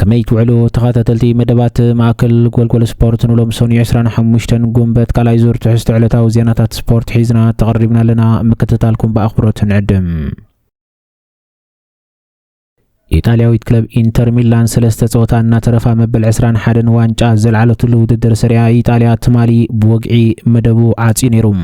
كميت وعلو تخاتلتي مدبات ماكل جول سبورت نولم سوني 25 قنبت كلا يزور تحست علتا وزيانات سبورت حيزنا تقربنا لنا مكتتالكم بأخبروت نعدم. إيطالياويت كلب إنتر ميلان سلسة صوتا ناترفا مبل عسران حدن وانجا زلعلة ضد سريع إيطاليا تمالي بوقعي مدبو عاتينيروم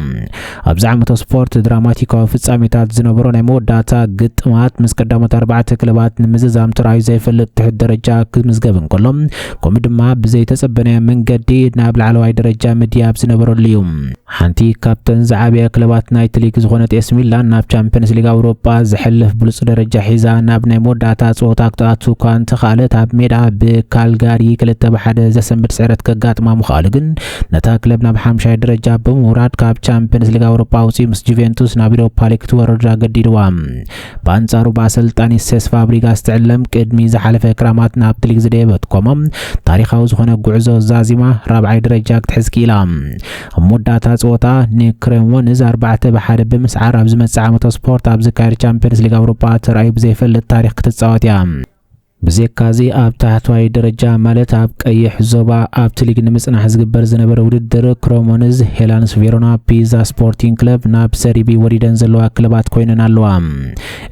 أبزعمة سبورت دراماتيكا فتصاميتات زنبرون موداتا قطمات مسقدامة 4 كلبات نمززام تراي زي فلت تحت درجة كمزقبن كلهم كومدما بزي تسبني من قدي نابل على درجة مدياب زنبرون اليوم حانتي كابتن زعابيا كلبات نايت ليك زغونة اس ميلان ناب چامبيونز ليغ أوروبا زحلف بلص درجة حيزا نابني موداتا صوتاك تقاتو كان تخالت اب ميدا بكالغاري كلتا بحد زسمت سعرت كقاتما مخالقن نتا كلبنا بحامشاي درجة بموراد كاب چامبيونز ليغ أوروبا وصي مس جوفنتوس نابيرو باليك تورجا قديدوام بانصارو باسلطاني سيس فابريغاس تعلم قدمي زحلف كرامات ناب تليك زديبت كومم تاريخاو زخونه غعزو زازيما رابعاي درجة تحزكيلا موداتا صوتا نيكريمونز 4 بحد بمسعر ابز مصعمه سبورت ابز كاير چامبيونز ليغ أوروبا تراي بزيفل التاريخ كتتصاوت بزيكازي اب تحتواي درجة مالت اب قيح زوبا اب تليق نمصنح زغبر زنبر وددر كرومونز هيلانس فيرونا بيزا سبورتين كلب ناب سريبي وريدن زلوا كلبات كوينن الوا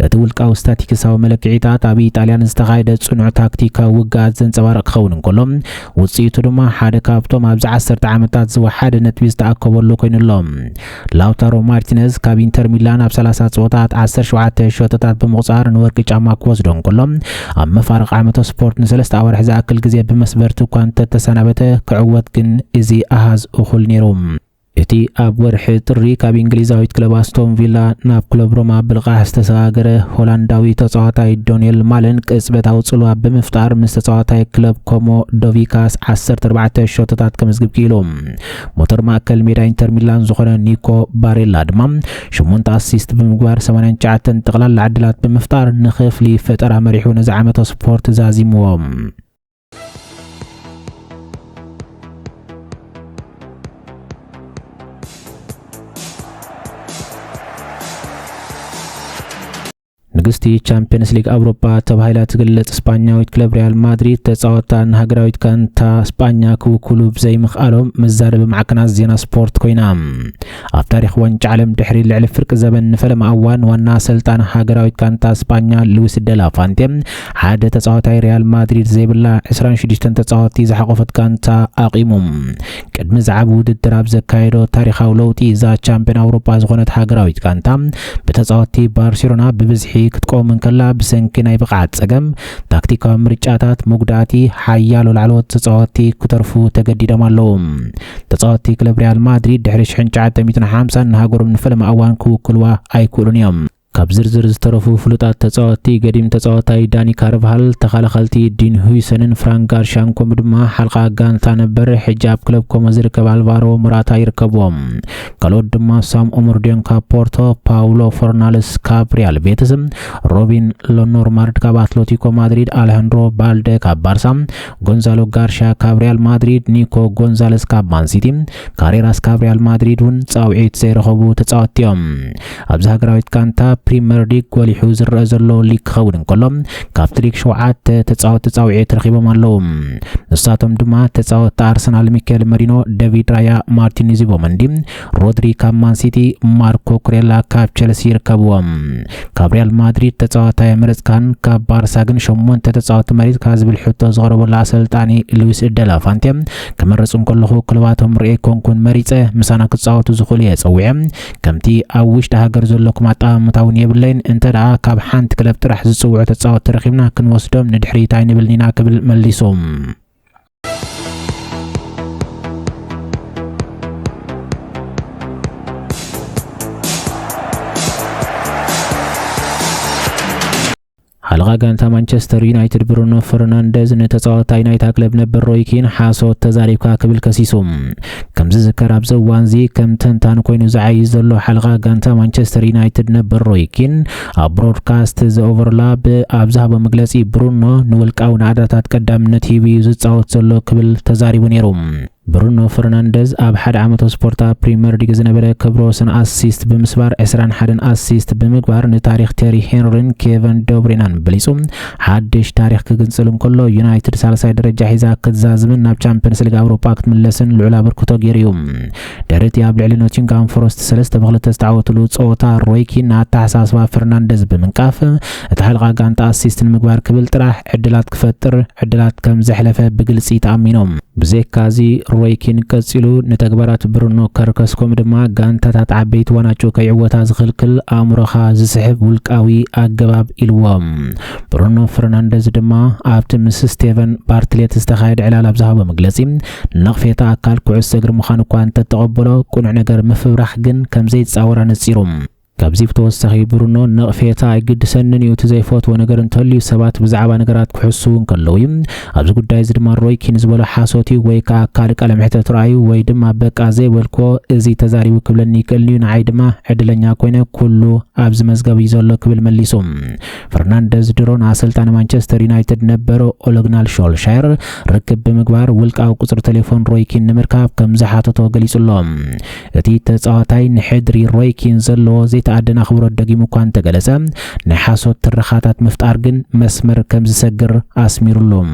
اتولقاو ستاتيكساو ملكعيتات اب ايطاليان استخايده صنع تاكتيكا وغات زنصبارق خونن كلهم وصيتو دما حدا كابتوم اب 10 عامات زوحد نتبيز تاكبلو كوينلهم لاوتارو مارتينيز كاب انتر ميلان اب 30 صوتات 17 شوطات بمقصار نورق جاما كوزدون كلهم ام عامة سبورت نسلست أول حزاء كل جزية بمسبرتو كانت تسنبته كعوات كن إزي أهاز أخل نيروم إتي أب ورح تري كاب إنجليزاويت كلب أستون فيلا ناب كلب روما بالغاح استساغره هولنداوي تصاعتاي دونيل مالن كسبت أوصلوا بمفتار مستصاعتاي كلب كومو دوفيكاس 14 شوطات كمزقب كيلوم موتر ماكل ميدا انتر ميلان زخنا نيكو باريلا دمام شمونت أسيست بمقبار 8 شعتن تغلال العدلات بمفتار نخف لي فترة مريحون زعامة سبورت زازيموهم نغستي چامبيونز ليغ أوروبا تبهايلا تغلط اسبانياويت كلب ريال مدريد تጻወታን ሃገራዊት ካንታ اسبانيا كوكلوب زي مخالهم مزارب معكناز زينا سبورت كوينام ኣብ ታሪኽ ዋንጫ ዓለም ድሕሪ ልዕሊ ፍርቂ ዘበን ንፈለማ እዋን ዋና ስልጣን ሃገራዊት ካንታ اسبانيا ሉዊስ ደላፋንቴ ሓደ ተጻዋታይ ሪያል ማድሪድ ዘይብላ 26 ተጻዋቲ ዝሓቆፈት ካንታ ኣቂሞም ቅድሚ ዝዓብ ውድድር ኣብ ዘካየዶ ታሪኻዊ ለውጢ ዛ ቻምፒዮን ኣውሮፓ ዝኾነት ሃገራዊት ካንታ በተጻዋቲ ባርሴሎና ብብዝሒ ክትቆም እንከላ ብሰንኪ ናይ ብቕዓት ጸገም ታክቲካዊ ምርጫታት ሙግዳቲ ሓያሎ ላዕለዎት ተጻዋቲ ክተርፉ ተገዲዶም ኣለዎም ተጻዋቲ ክለብ ሪያል ማድሪድ ድሕሪ 1950 ንሃገሮም ንፈለማ እዋን ክውክልዋ ኣይክእሉን እዮም ካብ ዝርዝር ዝተረፉ ፍሉጣት ተጻዋቲ ገዲም ተጻዋታይ ዳኒ ካርቫሃል ተኻላኸልቲ ዲን ሁይሰንን ፍራንክ ጋርሻን ከም ድማ ሓልቃ ጋንታ ነበር ሕጃብ ክለብ ኮሞ ዝርከብ አልቫሮ ሙራታ ይርከብዎም ካልኦት ድማ ሳም ኦሞርዲዮን ካብ ፖርቶ ፓውሎ ፎርናልስ ካብ ሪያል ቤቲስ ሮቢን ሎኖርማርድ ካብ አትሌቲኮ ማድሪድ አሌሃንድሮ ባልደ ካብ ባርሳ ጎንዛሎ ጋርሻ ካብ ሪያል ማድሪድ ኒኮ ጎንዛሌስ ካብ ማን ሲቲ ካሬራስ ካብ ሪያል ማድሪድ ውን ጻውዒት ዘይረኸቡ ተጻዋቲዮም ኣብዚ ሃገራዊት ካንታ بريمير ليج وليحو زرأ زلو ليك خودن كلهم كافتريك شوعات تጻውዒት ረኺቦም ኣለዉ ንሳቶም ድማ ተጻወቲ አርሰናል ሚካኤል መሪኖ ዴቪድ ራያ ማርቲን ዙቢሜንዲ ሮድሪ ካብ ማን ሲቲ ማርኮ ኩሬላ ካብ ቸልሲ ይርከብዎም ካብ ሪያል ማድሪድ ተጻዋታይ መረጽካን ካብ ባርሳ ግን 8 ተጻዋቲ መሪት ካዝብል ሕቶ ዝቀረበላ አሰልጣኒ ሉዊስ ደላፋንቴ ከመረጹን ከለኹ ክለባቶም ርኤ ኮንኩን መሪጸ ምሳና ክጻወቱ ዝኽእሉ የጸውዐም ከምቲ ኣብ ውሽጢ ሃገር ዘለኩም አጣምታውን የብለይን እንተዳ ካብ ሓንቲ ክለብ ጥራሕ ዝጽውዑ ተጻወቲ ረኺብና ክንወስዶም ንድሕሪት ኣይንብልኒና ክብል መሊሶም حلقة كانت مانشستر يونايتد برونو فرنانديز نتጻወታይ ናይታ ክለብ ነበር ሮይ ኪን ሓሶት ተዛሪብካ ክብል ከሲሶም ከም ዝዝከር ኣብ ዘዋንዚ ከም ተንታን ኮይኑ ዝዓይ ዘሎ حلقة كانت مانشستر يونايتد ነበር ሮይ ኪን ኣብ ብሮድካስት ዘኦቨርላፕ ኣብ ዝሃበ መግለጺ ብሩኖ ንውልቃው ናዳታት ቀዳምነት ሂቢ ዝጻወት ዘሎ ክብል ተዛሪቡ ነይሩ ብሩኖ ፈርናንዴዝ ኣብ ሓደ ዓመት ስፖርታ ፕሪሚየር ሊግ ዝነበረ ክብረ ወሰን አሲስት ብምስባር 21 አሲስት ብምግባር ንታሪኽ ቴሪ ሄንሪን ኬቨን ዶብሪናን በሊጹ ሓድሽ ታሪኽ ክግንጽል እንከሎ ዩናይትድ ሳልሳይ ደረጃ ሒዛ ክትዛዝምን ናብ ቻምፒየንስ ሊግ ኣውሮፓ ክትምለስን ልዑል ኣበርክቶ ገይሩ እዩ። ደረቲ ኣብ ልዕሊ ኖቲንግሃም ፎረስት 3-2 ዝተዓወተሉ ጸወታ ሮይ ኪን ኣተሓሳስባ ፈርናንዴዝ ብምንቃፍ እቲ ሓልቃ ጋንታ አሲስት ንምግባር ክብል ጥራሕ ዕድላት ክፈጥር ዕድላት ከም ዘሕለፈ ብግልጺ ተኣሚኖም ብዘይካዚ ሮይ ኪን ቀጺሉ ንተግባራት ብሩኖ ከርከስኮም ድማ ጋንታታት ዓበይቲ ዋናጩ ከይዕወታ ዝኽልክል ኣእምሮኻ ዝስሕብ ውልቃዊ ኣገባብ ኢልዎም። ብሩኖ ፈርናንዴዝ ድማ ኣብቲ ምስ ስቴቨን ባርትሌት ዝተኻየደ ዕላል ኣብ ዝሃቦ መግለጺ ነቕፌታ ኣካል ኩዕሶ እግሪ ምዃኑ እኳ እንተተቐበሎ ቁኑዕ ነገር ምፍብራኽ ግን ከም ዘይተጻወራ ነጺሩ። ካብዚ ብተወሳኺ ብሩኖ ነቕፌታ ኣይግድሰንን እዩ ዘይፈትዎ ነገር እንተልዩ ሰባት ብዛዕባ ነገራት ክሕሱውን ከለዉ እዩ። ኣብዚ ጉዳይ እዚ ድማ ሮይ ኪን ዝበሎ ሓሶት ወይ ከዓ ካልእ ቃለ መሕተት ረኣዩ ወይ ድማ በቃ ዘይበልኮ እዚ ተዛሪቡ ክብለኒ ይክእል እዩ ንዓይ ድማ ዕድለኛ ኮይነ ኩሉ ኣብዚ መዝገብ እዩ ዘሎ ክብል መሊሱ። ፈርናንዴዝ ድሮን ኣሰልጣኒ ማንቸስተር ዩናይትድ ነበረ ኦለ ጉናር ሶልሻየር ርክብ ብምግባር ውልቃዊ ቁፅሪ ቴሌፎን ሮይ ኪን ንምርካብ ከም ዝሓተቶ ገሊጹሎም። እቲ ተጻዋታይ ንሕድሪ ሮይ ኪን ዘለዎ ተኣደና ክብሮ ደጊሙ እኳ እንተገለጸ ናይ ሓሶት ትረኻታት ምፍጣር ግን መስመር ከም ዝሰግር ኣስሚሩሎም።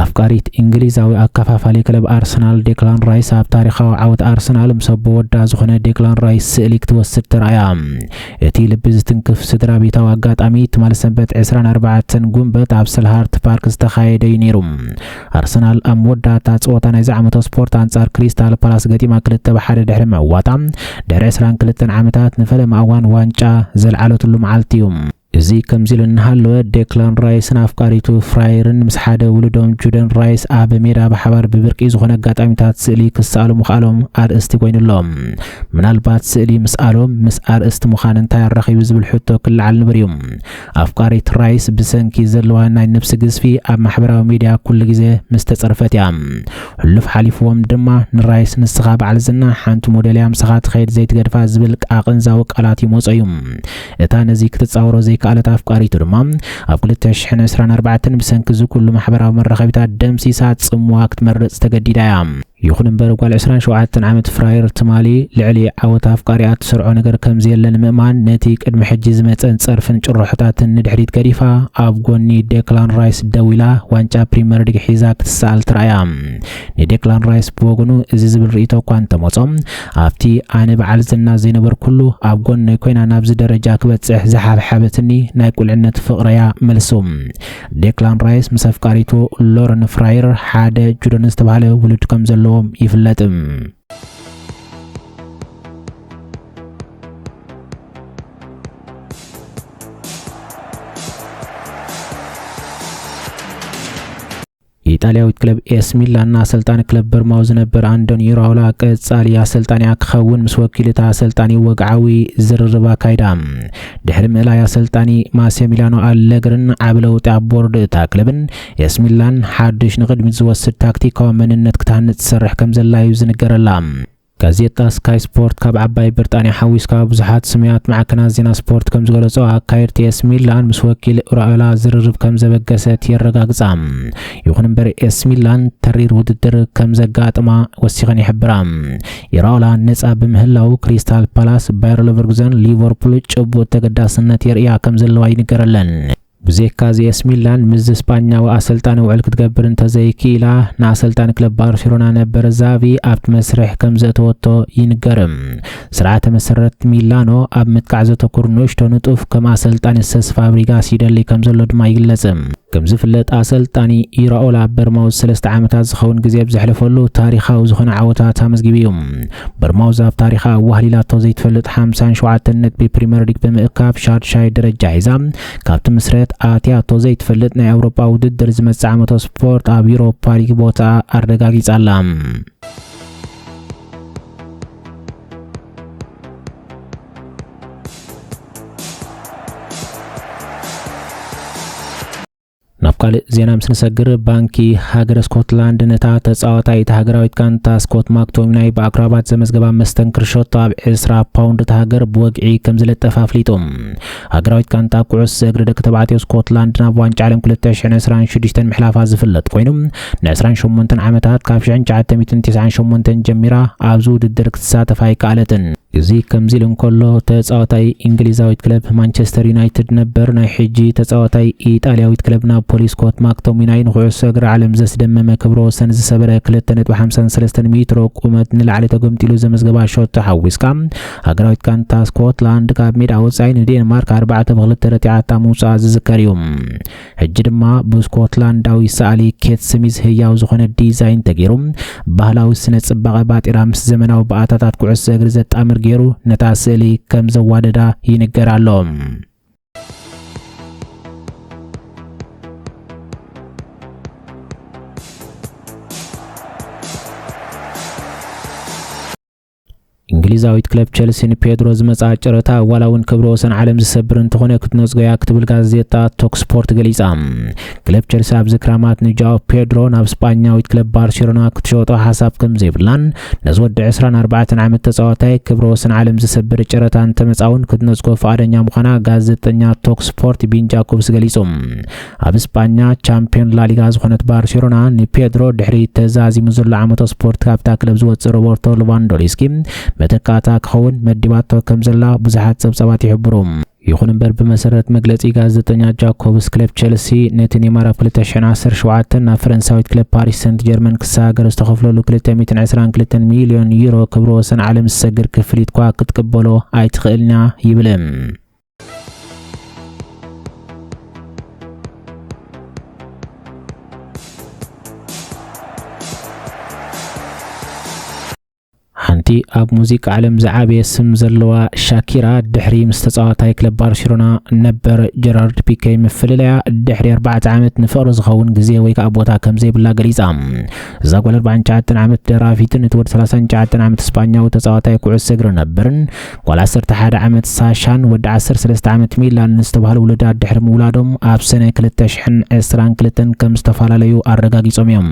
ኣፍቃሪት እንግሊዛዊ ኣከፋፋሊ ክለብ ኣርሰናል ዴክላን ራይስ ኣብ ታሪኻዊ ዓወት ኣርሰናል ምስ ወዳ ዝኾነ ዴክላን ራይስ ስእሊ ክትወስድ ተራእያ። እቲ ልቢ ዝትንክፍ ስድራ ቤታዊ ኣጋጣሚ ትማል ሰንበት 24 ጉንበት ኣብ ሰልሃርት ፓርክ ዝተኻየደ እዩ ነይሩ። ኣርሰናል ኣብ መወዳእታ ጸወታ ናይዚ ዓመት ስፖርት ኣንጻር ክሪስታል ፓላስ ገጢማ 2-1 ድሕሪ ምዕዋጣ ድሕሪ 22 ዓመታት ንፈለማ እዋን ዋንጫ ዘልዓለትሉ መዓልቲ እዩ። እዚ ከምዚ ልንሃለወ ዴክላን ራይስን ኣፍቃሪቱ ፍራይርን ምስ ሓደ ውልዶም ጁደን ራይስ ኣብ ሜዳ ብሓባር ብብርቂ ዝኾነ ኣጋጣሚታት ስእሊ ክሰኣሉ ምኽኣሎም ኣርእስቲ ኮይኑሎም። ምናልባት ስእሊ ምስኣሎም ምስ ኣርእስቲ ምዃን እንታይ ኣረኺቡ ዝብል ሕቶ ክለዓል ንበር እዩ። ኣፍቃሪት ራይስ ብሰንኪ ዘለዋ ናይ ነብሲ ግዝፊ ኣብ ማሕበራዊ ሚድያ ኩሉ ግዜ ምስ ተጸርፈት እያ። ሕሉፍ ሓሊፍዎም ድማ ንራይስ ንስኻ በዓል ዝና ሓንቲ ሞዴልያ ምሳኻ ትኸይድ ዘይትገድፋ ዝብል ቃቕንዛዊ ቃላት ይመፁ እዩ። እታ ነዚ ክትጻወሮ ካልት ኣፍቃሪቱ ድማ ኣብ 2024 ብሰንኪ ዝኩሉ ማሕበራዊ መራኸቢታት ደምሲሳ ጽምዋ ክትመርጽ ተገዲዳ እያ። ይኹን እምበር ጓል 27 ዓመት ፍራየር ትማሊ ልዕሊ ዓወት ኣፍቃሪኣ ትሰርዖ ነገር ከምዚ የለን ምእማን ነቲ ቅድሚ ሕጂ ዝመፀን ጸርፍን ጭርሖታትን ንድሕሪት ገዲፋ ኣብ ጎኒ ዴክላን ራይስ ደው ኢላ ዋንጫ ፕሪሚየር ሊግ ሒዛ ክትሰኣል ትረኣያ። ንዴክላን ራይስ ብወገኑ እዚ ዝብል ርእይቶ እኳ እንተመፆም ኣብቲ ኣነ በዓል ዝና ዘይነበር ኩሉ ኣብ ጎነይ ኮይና ናብዚ ደረጃ ክበፅሕ ዝሓብሓበትኒ ናይ ቁልዕነት ፍቕረያ መልሱ። ዴክላን ራይስ ምስ ኣፍቃሪቱ ሎረን ፍራየር ሓደ ጁደን ዝተባሃለ ውሉድ ከም ዘሎ ይፍለጥም። ኢጣሊያዊት ክለብ ኤስ ሚላን አሰልጣኝ ክለብ በርማው ዝነበር አንዶኒ ኢራኦላ ቀጻሊ አሰልጣኝ ክኸውን ምስ ወኪልታ አሰልጣኝ ወግዓዊ ዝርርባ ካይዳ ድሕሪ ምእላይ አሰልጣኝ ማሲሚሊያኖ አሌግሪን ዓብለውጥ ቦርድ እታ ክለብን ኤስ ሚላን ሓድሽ ንቅድሚት ዝወስድ ታክቲካዊ መንነት ክታንጽ ዝሰርሕ ከም ዘላ እዩ ዝንገረላ። ጋዜጣ ስካይ ስፖርት ካብ ዓባይ ብሪጣንያ ሓዊስካ ብዙሓት ስምያት ማዕከናት ዜና ስፖርት ከም ዝገለጾ ኣካይድቲ ኤስ ሚላን ምስ ወኪል ኢራኦላ ዝርርብ ከም ዘበገሰት የረጋግጻ። ይኹን እምበር ኤስ ሚላን ተሪር ውድድር ከም ዘጋጥማ ወሲኸን ይሕብራ። ኢራኦላ ነጻ ብምህላው ክሪስታል ፓላስ፣ ባየር ሌቨርኩዘን፣ ሊቨርፑል ጭቡጥ ተገዳስነት የርእያ ከም ዘለዋ ይንገረለን። بزيكازي اس ميلان مز اسبانيا واسلطان وعل كتغبر انت زي كيلا نا اسلطان كلب بارسلونا نبر زافي ابت مسرح كم زتوتو ينقرم سرعه مسرت ميلانو اب متكعزتو كورنوشتو نطف كما اسلطان السس فابريغاس يدلي كم زلو دما يغلصم كم زفلت اسلطاني ኢራኦላ በርማውዝ 3 ዓመታት ዝኸውን ግዜ ብዝሕለፈሉ ታሪኻዊ ዝኾነ ዓወታት ኣመዝጊቢዮም በርማውዝ ኣብ ታሪኻ ዋህሊላቶ ዘይትፈልጥ 57 ነጥቢ ፕሪሚየር ሊግ ብምእካብ ሻድሻይ ደረጃ ሒዛ ካብቲ ምስረት ኣትያቶ ዘይትፈልጥ ናይ ኣውሮፓ ውድድር ዝመጽእ ዓመት ስፖርት ኣብ ኤውሮፓ ሊግ ቦታ ኣረጋጊጻላ። ናብ ካልእ ዜና ምስ ንሰግር ባንኪ ሃገር ስኮትላንድ ነታ ተጻዋታይት ሃገራዊት ጋንታ ስኮት ማክቶሚናይ በአቅራባት ዘመዝገባ መስተንክር ሾት ኣብ 20 ፓውንድ ተሃገር ብወግዒ ከም ዝለጠፈ ኣፍሊጦም። ሃገራዊት ጋንታ ኩዕሶ እግሪ ደቂ ተባዕትዮ ስኮትላንድ ናብ ዋንጫ ዓለም 2026 ምሕላፋ ዝፍለጥ ኮይኑ ን28 ዓመታት ካብ 1998 ጀሚራ ኣብዚ ውድድር ክትሳተፍ ኣይከኣለትን። እዚ ከምዚ እንከሎ ተጻዋታይ እንግሊዛዊት ክለብ ማንቸስተር ዩናይትድ ነበር ናይ ሕጂ ተጻዋታይ ኢጣልያዊት ክለብ ናፖሊ ስኮት ማክቶሚናይ ንኩዕሶ እግሪ ዓለም ዘስደመመ ክብረ ወሰን ዝሰበረ 2.53 ሜትሮ ቁመት ንላዕሊ ተገምጢሉ ዘመዝገባ ሾት ተሓዊስካ ሃገራዊት ጋንታ ስኮትላንድ ካብ ሜዳ ወጻኢ ንዴንማርክ 4-2 ረቲዓታ ምውፃኣ ዝዝከር እዩ። ሕጂ ድማ ብስኮትላንዳዊ ሰዓሊ ኬት ስሚዝ ህያው ዝኾነ ዲዛይን ተገይሩ ባህላዊ ስነ ጽባቐ ባጢራ ምስ ዘመናዊ ባእታታት ኩዕሶ እግሪ ዘጣምር ገይሩ ነታ ስእሊ ከም ዘዋደዳ ይንገራሎ። እንግሊዛዊት ክለብ ቸልሲ ፔድሮ ዝመጻ ጨረታ ዋላውን ክብረ ወሰን ዓለም ዝሰብር እንትኾነ ክትነጽጎያ ክትብል ጋዜጣ ቶክ ስፖርት ገሊጻ። ክለብ ቸልሲ ኣብ ዝክራማት ንጃኦ ፔድሮ ናብ ስፓኛዊት ክለብ ባርሴሎና ክትሸጦ ሓሳብ ከም ዘይብላን ነዚ ወዲ 24 ዓመት ተጻዋታይ ክብረ ወሰን ዓለም ዝሰብር ጨረታ እንተመጻውን ክትነጽጎ ፈቃደኛ ምዃና ጋዜጠኛ ቶክ ስፖርት ቢን ጃኮብስ ገሊጾም። ኣብ ስፓኛ ቻምፒዮን ላሊጋ ዝኾነት ባርሴሎና ንፔድሮ ድሕሪ ተዛዚሙ ዘሎ ዓመት ስፖርት ካብታ ክለብ ዝወጽእ ሮበርቶ ሌቫንዶቭስኪ መተካታ ክኸውን መዲባቶ ከም ዘላ ብዙሓት ሰብሰባት ይሕብሩ። ይኹን እምበር ብመሰረት መግለጺ ጋዜጠኛ ጃኮብስ ክለብ ቸልሲ ነቲ ኔይማር 2017 ናብ ፈረንሳዊት ክለብ ፓሪስ ሰንት ጀርመን ክሳገር ዝተኸፍለሉ 222 ሚልዮን ዩሮ ክብረ ወሰን ዓለም ዝሰግር ክፍሊት ኳ ክትቅበሎ ኣይትኽእልና ይብል። ሓንቲ ኣብ ሙዚቃ ዓለም ዝዓበየ ስም ዘለዋ ሻኪራ ድሕሪ ምስ ተጻዋታይ ክለብ ባርሴሎና ነበር ጀራርድ ፒኬ ምፍልለያ ድሕሪ 4 ዓመት ንፍቕሪ ዝኸውን ግዜ ወይ ከዓ ቦታ ከም ዘይብላ ገሊጻ። እዛ ጓል 49 ዓመት ደራፊትን እቲ ወዲ 39 ዓመት ስፓኛዊ ተጻዋታይ ኩዕሶ እግሪ ነበርን ጓል 11 ዓመት ሳሻን ወዲ 13 ዓመት ሚላን ዝተባህሉ ውልዳት ድሕሪ ምውላዶም ኣብ ሰነ 2022 ከም ዝተፈላለዩ ኣረጋጊጾም እዮም።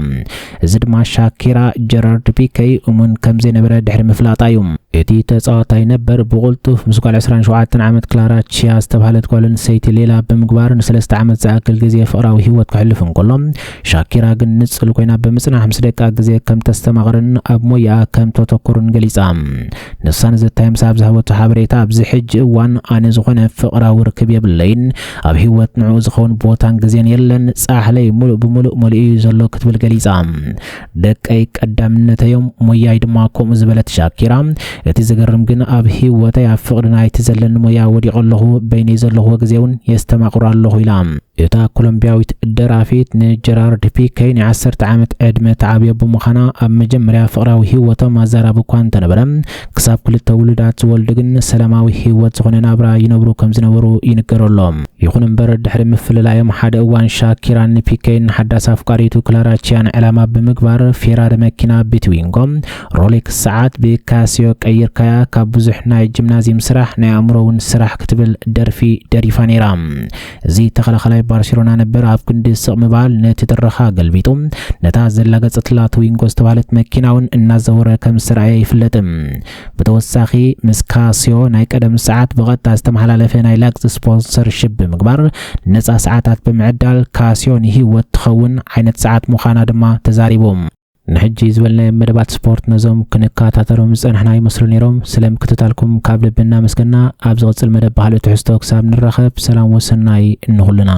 እዚ ድማ ሻኪራ ጀራርድ ፒኬ እሙን ከም ዘይነበረ ድሕሪ ምፍላጣዩ እቲ ተጻዋታይ ነበር ብቁልጡፍ ምስ ጓል 27 ዓመት ክላራ ቺያ ዝተባህለት ጓል ኣንስተይቲ ሌላ ብምግባር ን3 ዓመት ዝኣክል ግዜ ፍቕራዊ ህይወት ክሕልፍ እንከሎ ሻኪራ ግን ንጽል ኮይና ብምጽናሕ ምስ ደቃ ግዜ ከም ተስተማቕርን ኣብ ሞያ ከም ተተኩርን ገሊጻ። ንሳን ዘታይምስ ኣብ ዝሃበቶ ሓበሬታ ኣብዚ ሕጂ እዋን ኣነ ዝኾነ ፍቕራዊ ርክብ የብለይን ኣብ ህይወት ንዑ ዝኸውን ቦታን ግዜን የለን ጻሕለይ ሙሉእ ብሙሉእ መሊኡ ዘሎ ክትብል ገሊጻ። ደቀይ ቀዳምነተዮም ሞያይ ድማ ከምኡ ዝበለት ሻኪራ እቲ ዝገርም ግን ኣብ ህይወተይ ኣብ ፍቕሪ ናይቲ ዘለኒ ሞያ ወዲቕ ኣለኹ በይነይ ዘለኹ ግዜውን የስተማቕሩ ኣለኹ ኢላ። እታ ኮሎምቢያዊት ደራፊት ንጀራርድ ፒኬ ን10 ዓመት ዕድመ ተዓብዮ ብምዃና ኣብ መጀመርያ ፍቕራዊ ህይወቶም ኣዛራቢ እኳ እንተነበረ ክሳብ 2 ውልዳት ዝወልዱ ግን ሰላማዊ ህይወት ዝኾነ ናብራ ይነብሩ ከም ዝነበሩ ይንገረሎም። ይኹን እምበር ድሕሪ ምፍልላዮም ሓደ እዋን ሻኪራ ንፒኬ ንሓዳስ ኣፍቃሪቱ ክላራ ቺያን ዕላማ ብምግባር ፌራሪ መኪና ቢትዊንጎም ሮሌክስ ሰዓት ብካሲዮ ቀይርካያ ካብ ብዙሕ ናይ ጂምናዚየም ስራሕ ናይ ኣእምሮውን ስራሕ ክትብል ደርፊ ደሪፋ ነይራ። እዚ ተኸላኸላይ ባርሴሎና ነበር ኣብ ክንዲ ስቕ ምባል ነቲ ትረኻ ገልቢጡ ነታ ዘላገጸትላ ትዊንጎ ዝተባህለት መኪናውን እናዘወረ ከም ዝረኣየ ይፍለጥ። ብተወሳኺ ምስ ካሲዮ ናይ ቀደም ሰዓት ብቐጥታ ዝተመሓላለፈ ናይ ላግዚ ስፖንሰርሺፕ ብምግባር ነፃ ሰዓታት ብምዕዳል ካሲዮ ንህይወት ትኸውን ዓይነት ሰዓት ምዃና ድማ ተዛሪቦም። ንሕጂ ዝበልናዮ መደባት ስፖርት ነዞም ክንከታተሎም ዝጸንሕና ይመስሉ ነይሮም። ስለምክትታልኩም ካብ ልቢ እናመስገና ኣብ ዝቕጽል መደብ ባህሊ ትሕዝቶ ክሳብ ንራኸብ ሰላም ወሰናይ እንኹልና።